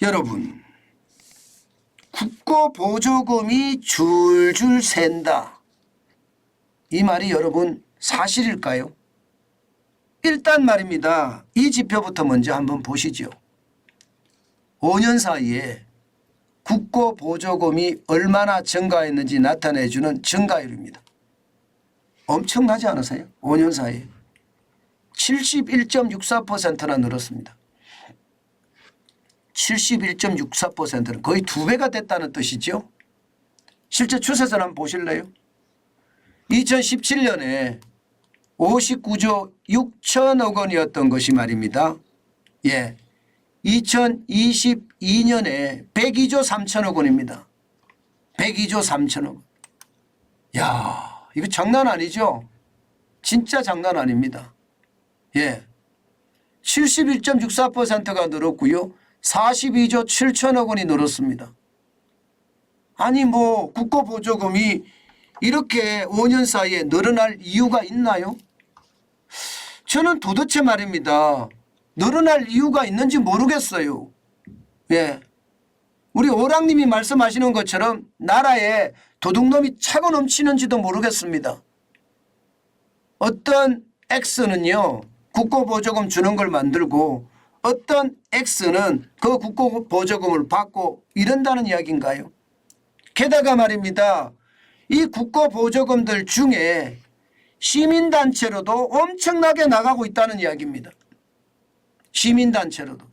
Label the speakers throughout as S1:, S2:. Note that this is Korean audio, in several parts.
S1: 여러분, 국고보조금이 줄줄 샌다. 이 말이 여러분 사실일까요? 일단 말입니다. 이 지표부터 먼저 한번 보시죠. 5년 사이에 국고보조금이 얼마나 증가했는지 나타내주는 증가율입니다. 엄청나지 않으세요? 5년 사이에 71.64%나 늘었습니다. 71.64%는 거의 2배가 됐다는 뜻이죠. 실제 추세선 한번 보실래요? 2017년에 59조 6천억 원이었던 것이 말입니다. 예, 2022년에 102조 3천억 원입니다. 102조 3천억 원. 야, 이거 장난 아니죠? 진짜 장난 아닙니다. 예, 71.64%가 늘었고요. 42조 7천억 원이 늘었습니다. 아니 뭐 국고보조금이 이렇게 5년 사이에 늘어날 이유가 있나요? 저는 도대체 말입니다. 늘어날 이유가 있는지 모르겠어요. 예, 우리 오랑님이 말씀하시는 것처럼 나라에 도둑놈이 차고 넘치는지도 모르겠습니다. 어떤 X는요 국고보조금 주는 걸 만들고 어떤 X는 그 국고보조금을 받고 이런다는 이야기인가요? 게다가 말입니다. 이 국고보조금들 중에 시민단체로도 엄청나게 나가고 있다는 이야기입니다. 시민단체로도.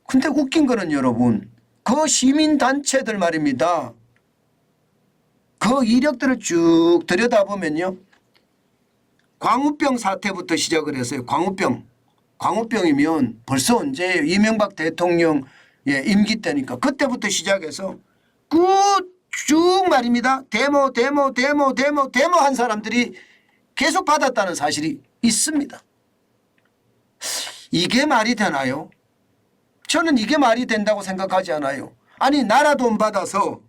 S1: 근데 웃긴 거는 여러분, 그 시민단체들 말입니다. 그 이력들을 쭉 들여다보면요. 광우병 사태부터 시작을 했어요. 광우병이면 벌써 언제예요? 이명박 대통령 임기 때니까 그때부터 시작해서 쭉 말입니다. 데모 한 사람들이 계속 받았다는 사실이 있습니다. 이게 말이 되나요? 저는 이게 말이 된다고 생각하지 않아요. 아니 나라 돈 받아서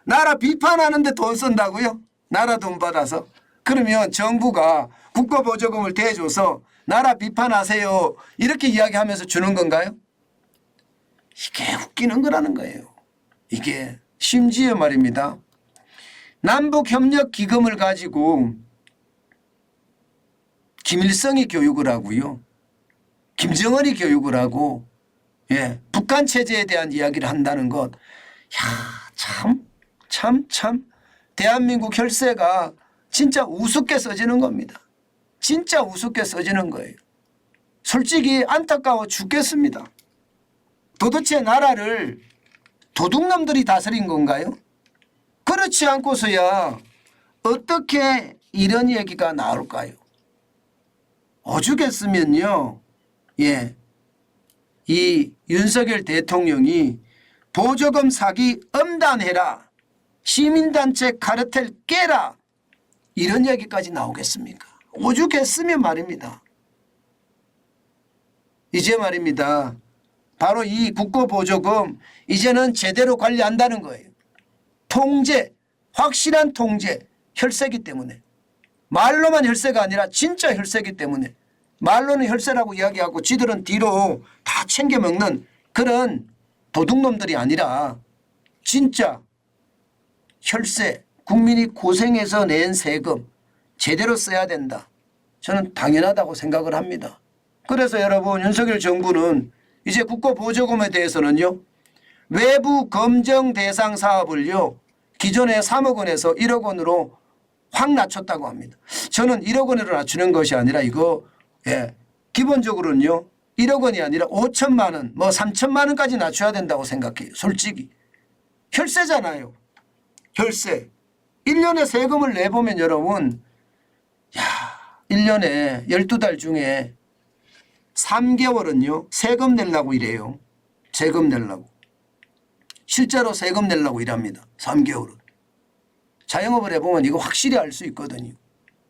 S1: 나라 비판하는데 돈 쓴다고요? 나라 돈 받아서? 그러면 정부가 국고보조금을 대줘서 나라 비판하세요 이렇게 이야기하면서 주는 건가요? 이게 웃기는 거라는 거예요. 이게 심지어 말입니다. 남북협력기금을 가지고 김일성이 교육을 하고요. 김정은이 교육을 하고 북한 체제에 대한 이야기를 한다는 것. 야, 참 대한민국 혈세가 진짜 우습게 써지는 겁니다. 진짜 우습게 써지는 거예요. 솔직히 안타까워 죽겠습니다. 도대체 나라를 도둑놈들이 다스린 건가요? 그렇지 않고서야 어떻게 이런 얘기가 나올까요? 오죽했으면요. 이 윤석열 대통령이 보조금 사기 엄단해라. 시민단체 카르텔 깨라. 이런 얘기까지 나오겠습니까? 오죽했으면 말입니다. 이제 말입니다. 바로 이 국고보조금 이제는 제대로 관리한다는 거예요. 통제, 확실한 통제, 혈세기 때문에. 말로만 혈세가 아니라 진짜 혈세기 때문에. 말로는 혈세라고 이야기하고 지들은 뒤로 다 챙겨 먹는 그런 도둑놈들이 아니라 진짜 혈세, 국민이 고생해서 낸 세금 제대로 써야 된다. 저는 당연하다고 생각을 합니다. 그래서 여러분 윤석열 정부는 이제 국고보조금에 대해서는요. 외부 검정 대상 사업을요. 기존에 3억 원에서 1억 원으로 확 낮췄다고 합니다. 저는 1억 원으로 낮추는 것이 아니라 이거 기본적으로는요. 1억 원이 아니라 5천만 원, 3천만 원까지 낮춰야 된다고 생각해요. 솔직히. 혈세잖아요. 혈세. 1년에 세금을 내보면 여러분 1년에 12달 중에 3개월은요. 세금 내려고 이래요. 세금 내려고. 실제로 세금 내려고 일합니다. 3개월은. 자영업을 해보면 이거 확실히 알 수 있거든요.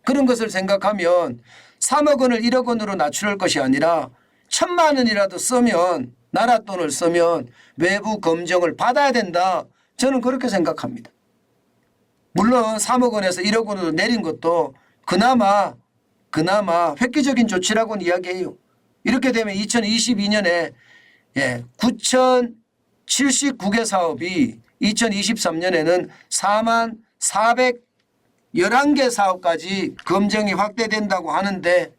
S1: 그런 것을 생각하면 3억 원을 1억 원으로 낮출 것이 아니라 1,000만 원이라도 쓰면 나라 돈을 쓰면 외부 검증을 받아야 된다. 저는 그렇게 생각합니다. 물론 3억 원에서 1억 원으로 내린 것도 그나마 획기적인 조치라고는 이야기해요. 이렇게 되면 2022년에 9,079개 사업이 2023년에는 44,411개 사업까지 검증이 확대된다고 하는데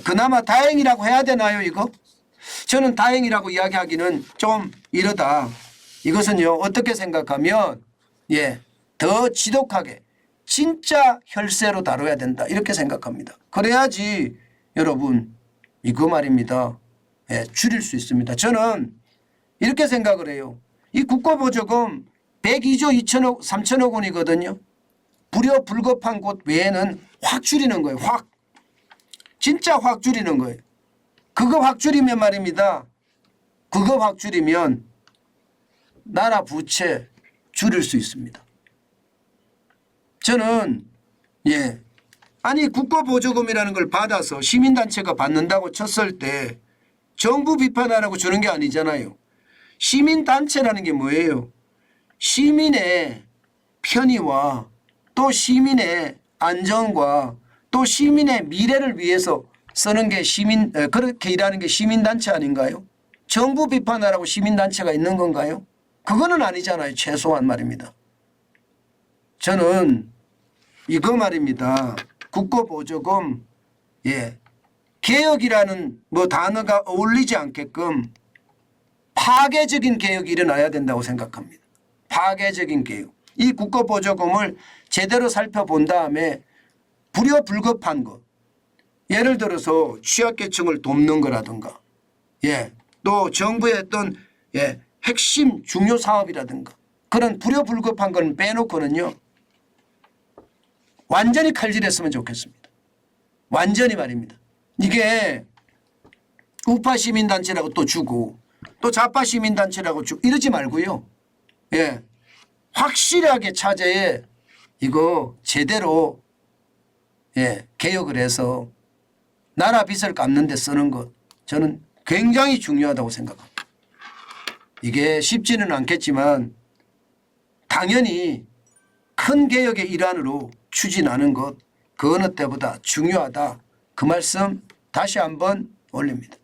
S1: 그나마 다행이라고 해야 되나요 이거? 저는 다행이라고 이야기하기는 좀 이르다. 이것은요 어떻게 생각하면 더 지독하게 진짜 혈세로 다뤄야 된다 이렇게 생각합니다. 그래야지 여러분 이거 말입니다. 줄일 수 있습니다. 저는 이렇게 생각을 해요. 이 국고보조금 102조 2천억 3천억 원이거든요. 불효 불급한 곳 외에는 확 줄이는 거예요. 확. 진짜 확 줄이는 거예요. 그거 확 줄이면 말입니다. 그거 확 줄이면 나라 부채 줄일 수 있습니다. 저는 아니 국고보조금이라는 걸 받아서 시민단체가 받는다고 쳤을 때 정부 비판하라고 주는 게 아니잖아요. 시민단체라는 게 뭐예요? 시민의 편의와 또 시민의 안전과 또 시민의 미래를 위해서 쓰는 게 그렇게 일하는 게 시민단체 아닌가요? 정부 비판하라고 시민단체가 있는 건가요? 그거는 아니잖아요. 최소한 말입니다. 저는 이거 말입니다. 국고보조금 개혁이라는 단어가 어울리지 않게끔 파괴적인 개혁이 일어나야 된다고 생각합니다. 파괴적인 개혁. 이 국고보조금을 제대로 살펴본 다음에 불효 불급한 것. 예를 들어서 취약계층을 돕는 거라든가 또 정부의 어떤 핵심 중요 사업이라든가 그런 불효 불급한 건 빼놓고는요. 완전히 칼질했으면 좋겠습니다. 완전히 말입니다. 이게 우파 시민단체라고 또 주고 또 좌파 시민단체라고 주고 이러지 말고요. 확실하게 차제에 이거 제대로 개혁을 해서 나라 빚을 갚는 데 쓰는 것 저는 굉장히 중요하다고 생각합니다. 이게 쉽지는 않겠지만 당연히 큰 개혁의 일환으로 추진하는 것 그 어느 때보다 중요하다. 그 말씀 다시 한번 올립니다.